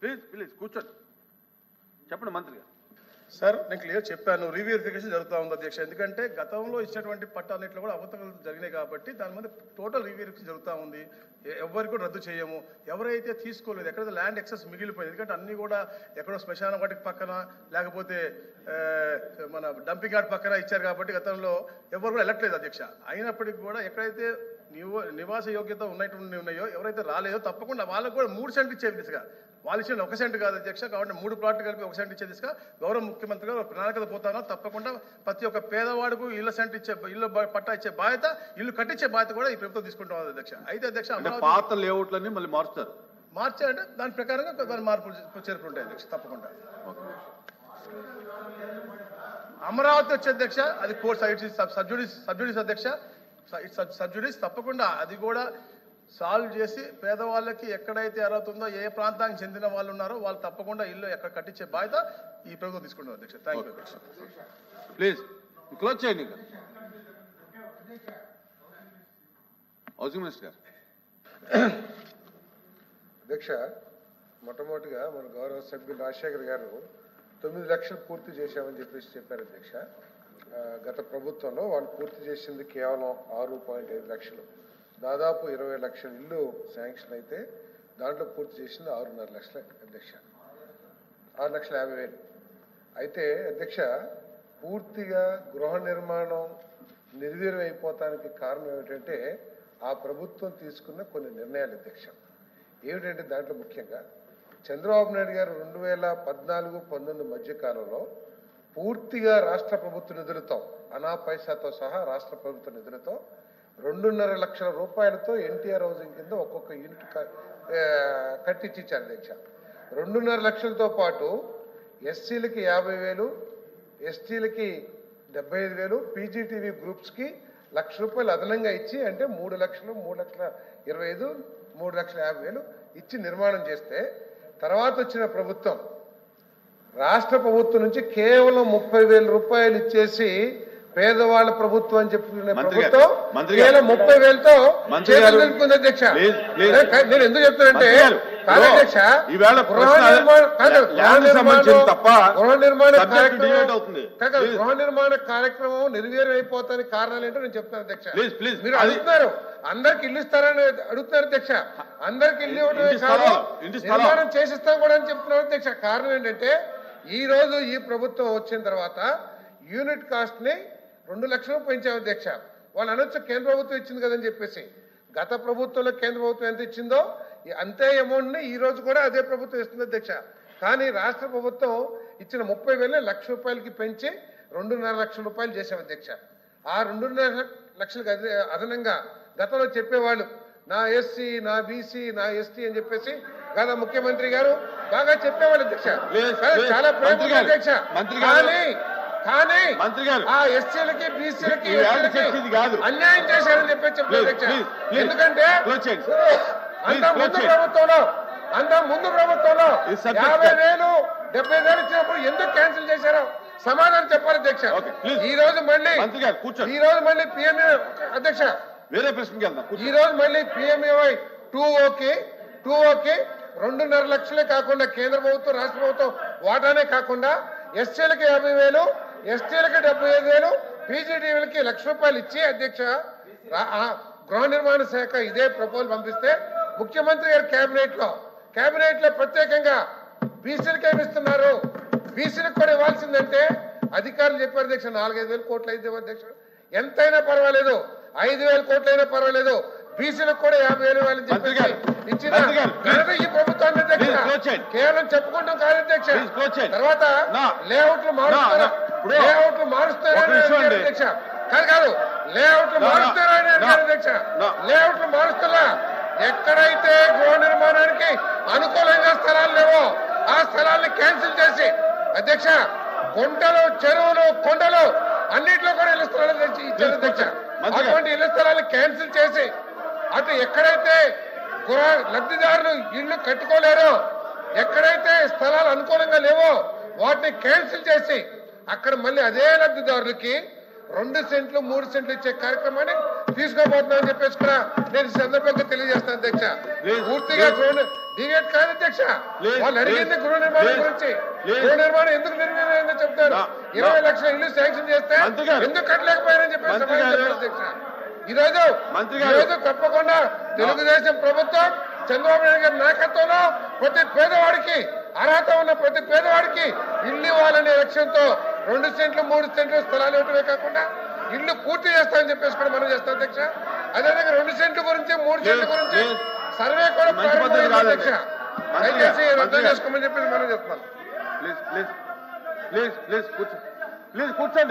Please please కూర్చోండి, చెప్పండి మంత్రి గారు. సార్ నేను క్లియర్ చెప్పాను, రీవెరిఫికేషన్ జరుగుతూ ఉంది అధ్యక్ష. ఎందుకంటే గతంలో ఇచ్చినటువంటి పట్టాలన్నింటిలో కూడా అవతకలు జరిగినాయి కాబట్టి దాని మీద టోటల్ రీవెరిఫికేషన్ జరుగుతూ ఉంది. ఎవరికి కూడా రద్దు చేయము. ఎవరైతే తీసుకోలేదు, ఎక్కడైతే ల్యాండ్ ఎక్సెస్ మిగిలిపోయింది, ఎందుకంటే అన్ని కూడా ఎక్కడో శ్మశాన వాటికి పక్కన లేకపోతే మన డంపింగ్ యార్డ్ పక్కన ఇచ్చారు కాబట్టి గతంలో ఎవరు కూడా వెళ్ళట్లేదు అధ్యక్ష. అయినప్పటికీ కూడా ఎక్కడైతే నివాస యోగ్యత ఉన్నాయో ఎవరైతే రాలేదో తప్పకుండా వాళ్ళకు కూడా 3 సెంట్లు ఇచ్చే దిశగా, వాళ్ళు ఇచ్చిన 1 సెంట్ కాదు అధ్యక్ష. కాబట్టి 3 ప్లాట్లు కలిపి 1 సెంట్ ఇచ్చే దిశగా గౌరవ ముఖ్యమంత్రి గారు ప్రణాళిక పోతానో తప్పకుండా ప్రతి ఒక్క పేదవాడుకు ఇళ్ళ సెంట్ ఇచ్చే, ఇల్లు పట్టా ఇచ్చే బాధ్యత, ఇల్లు కట్టించే బాధ్యత కూడా ఈ ప్రభుత్వం తీసుకుంటాం అధ్యక్ష. అయితే అధ్యక్ష పాత లేఅవుట్లన్నీ మళ్ళీ మారుస్తారు, మార్చారంటే దాని ప్రకారంగా దాని మార్పులు చేర్పులు ఉంటాయి అధ్యక్ష తప్పకుండా. అమరావతి వచ్చే అధ్యక్ష అది కోర్ట్ సబ్జుడిస్ అధ్యక్ష, సబ్జుడిస్ తప్పకుండా అది కూడా సాల్వ్ చేసి పేదవాళ్ళకి ఎక్కడైతే అర్హత ఉందో, ఏ ప్రాంతానికి చెందిన వాళ్ళు ఉన్నారో వాళ్ళు తప్పకుండా ఇల్లు ఎక్కడ కట్టించే బాధ్యత ఈ ప్రభుత్వం తీసుకుంటారు అధ్యక్ష. థ్యాంక్ యూ అధ్యక్ష. ప్లీజ్ క్లోజ్ చేయండి. హౌసింగ్ మినిస్టర్ గారు. అధ్యక్ష, మొట్టమొదటిగా మన గౌరవ సభ్యులు రాజశేఖర్ గారు 9 లక్షలు పూర్తి చేశామని చెప్పారు అధ్యక్ష. గత ప్రభుత్వంలో వాళ్ళు పూర్తి చేసింది కేవలం 6.5 లక్షలు. దాదాపు 20 లక్షల ఇల్లు శాంక్షన్ అయితే దాంట్లో పూర్తి చేసింది 6.5 లక్షలు అధ్యక్ష, 6,50,000. అయితే అధ్యక్ష, పూర్తిగా గృహ నిర్మాణం నిర్వీర్యం అయిపోతానికి కారణం ఏమిటంటే ఆ ప్రభుత్వం తీసుకున్న కొన్ని నిర్ణయాలు అధ్యక్ష. ఏమిటంటే దాంట్లో ముఖ్యంగా చంద్రబాబు నాయుడు గారు 2014-19 మధ్య కాలంలో పూర్తిగా రాష్ట్ర ప్రభుత్వ నిధులతో, అనా పైసాతో సహా రాష్ట్ర ప్రభుత్వ నిధులతో 2.5 లక్షల రూపాయలతో ఎన్టీఆర్ హౌసింగ్ కింద ఒక్కొక్క యూనిట్ కట్టించారు అధ్యక్ష. 2.5 లక్షలతో పాటు ఎస్సీలకి 50,000, ఎస్టీలకి 75,000, పీజీటీవీ గ్రూప్స్కి 1,00,000 రూపాయలు అదనంగా ఇచ్చి, అంటే 3 లక్షలు, 3,25,000, 3,50,000 ఇచ్చి నిర్మాణం చేస్తే, తర్వాత వచ్చిన ప్రభుత్వం రాష్ట్ర ప్రభుత్వం నుంచి కేవలం 30,000 రూపాయలు ఇచ్చేసి పేదవాళ్ళ ప్రభుత్వం అని చెప్పుకునే ప్రభుత్వం కేవలం 30,000తో నిలుపుకుంది అధ్యక్ష. నేను ఎందుకు చెప్తానంటే అధ్యక్ష, గృహ నిర్మాణ కార్యక్రమం నిర్వీర్యం అయిపోతానికి కారణాలు ఏంటో నేను చెప్తాను అధ్యక్ష. మీరు అడుగుతున్నారు అందరికి ఇల్లు ఇస్తారని అడుగుతున్నారు అధ్యక్ష. అందరికి ఇల్లు ఇవ్వడమే కాదు, నిర్మాణం చేసిస్తాం కూడా అని చెప్తున్నారు అధ్యక్ష. కారణం ఏంటంటే ఈ రోజు ఈ ప్రభుత్వం వచ్చిన తర్వాత యూనిట్ కాస్ట్ ని 2 లక్షలు పెంచాం అధ్యక్ష. వాళ్ళు అనొచ్చు కేంద్ర ప్రభుత్వం ఇచ్చింది కదని చెప్పేసి. గత ప్రభుత్వంలో కేంద్ర ప్రభుత్వం ఎంత ఇచ్చిందో అంతే అమౌంట్ ని ఈ రోజు కూడా అదే ప్రభుత్వం ఇస్తుంది అధ్యక్ష. కానీ రాష్ట్ర ప్రభుత్వం ఇచ్చిన 30,000 1,00,000 రూపాయలకి పెంచి 2.5 లక్షల రూపాయలు చేశాం అధ్యక్ష. ఆ 2.5 లక్షలకు అదనంగా గతంలో చెప్పేవాళ్ళు నా ఎస్సీ, నా బీసీ, నా ఎస్టీ అని చెప్పేసి గత ముఖ్యమంత్రి గారు బాగా చెప్పేవాళ్ళు అధ్యక్ష. చాలా ప్రేమ అధ్యక్ష. కానీ ఆ ఎస్సీలకి, బీసీలకి అన్యాయం చేశారని చెప్పేసి చెప్పారు అధ్యక్ష. ఎందుకంటే అంత ముందు ప్రభుత్వంలో 50,000, 70,000 ఇచ్చినప్పుడు ఎందుకు క్యాన్సిల్ చేశారో సమాధానం చెప్పాలి అధ్యక్ష. ఈ రోజు మళ్ళీ పిఎంఏ అధ్యక్ష, వేరే ప్రశ్నకి వెళ్దాం. ఈ రోజు మళ్ళీ పిఎంఏవై 2ఓకి 2.5 లక్షలే కాకుండా కేంద్ర ప్రభుత్వం, రాష్ట్ర ప్రభుత్వం వాటానే కాకుండా ఎస్సీలకి 50,000, ఎస్టీలకి 75,000, పీజీటీవీలకి 1,00,000 రూపాయలు ఇచ్చి అధ్యక్ష గృహ నిర్మాణ శాఖ ఇదే ప్రపోజల్ పంపిస్తే ముఖ్యమంత్రి గారు కేబినెట్ లో ప్రత్యేకంగా బీసీలకు ఏమిస్తున్నారు, బీసీలకు కూడా ఇవ్వాల్సిందంటే అధికారులు చెప్పారు అధ్యక్ష 4-5 కోట్లు అయితే అధ్యక్ష. ఎంతైనా పర్వాలేదు, 5,000 కోట్లు అయినా పర్వాలేదు, బీసీలకు కూడా 50,000 ఇచ్చిన ఈ ప్రభుత్వాన్ని అధ్యక్ష. కేవలం చెప్పుకుంటాం కాదు అధ్యక్ష. తర్వాత లేఅవుట్లు మారుస్తారా అధ్యక్ష? కాదు, లేఅవుట్లు మారుస్తారని అధ్యక్ష. లేఅవుట్లు మారుస్తారా? ఎక్కడైతే గృహ నిర్మాణానికి అనుకూలంగా స్థలాలు లేవో ఆ స్థలాన్ని క్యాన్సిల్ చేసి అధ్యక్ష గుంటలు, చెరువులు, కొండలు అన్నింటిలో కూడా ఇళ్ల స్థలాలు ఇచ్చారు అధ్యక్ష. అటువంటి ఇళ్ల స్థలాలు క్యాన్సిల్ చేసి అటు ఎక్కడైతే లబ్ధిదారులు ఇళ్లు కట్టుకోలేరో, ఎక్కడైతే స్థలాలు అనుకూలంగా లేవో వాటిని క్యాన్సిల్ చేసి అక్కడ మళ్ళీ అదే లబ్ధిదారులకి 2 సెంట్లు 3 సెంట్లు ఇచ్చే కార్యక్రమాన్ని తీసుకోబోతున్నామని చెప్పేసి కూడా నేను ఈ సందర్భంగా తెలియజేస్తాను అధ్యక్ష. Please, పూర్తిగా please. డివేట్ కాదు అధ్యక్ష. Please, వాళ్ళు అడిగింది please. గృహ నిర్మాణం Please. గురించి. Please. గృహ నిర్మాణం ఎందుకు నిర్వీర్యమైందో చెప్తారు. No. 20 లక్షల ఇల్లు శాంక్షన్ చేస్తే మంత్రి గారు. ఎందుకు కట్టలేకపోయారని చెప్పేసి మంత్రి సమాధానం గారు. చెప్పారు అధ్యక్ష. ఈరోజు మంత్రి గారు. ఈరోజు తప్పకుండా తెలుగుదేశం ప్రభుత్వం చంద్రబాబు నాయుడు గారి నాయకత్వంలో ప్రతి పేదవాడికి అర్హత ఉన్న ప్రతి పేదవాడికి ఇల్లు ఇవ్వాలనే లక్ష్యంతో 2 సెంట్లు 3 సెంట్లు స్థలాలు ఇవ్వటమే కాకుండా ఇల్లు పూర్తి చేస్తామని చెప్పేసి కూడా మనం చేస్తాం అధ్యక్ష. అదేవిధంగా 2 సెంట్లు గురించి 3 సెంట్ల గురించి సర్వే కూడా మంచి పద్ధతి ప్రారంభమైంది కాదండి. అధ్యక్ష. మంత్రి దయచేసి గారు. అర్థం చేసుకోమని చెప్పేసి మనం చెప్తున్నాం. ప్లీజ్ ప్లీజ్ ప్లీజ్ ప్లీజ్ కూర్చో ప్లీజ్ కూర్చోండి.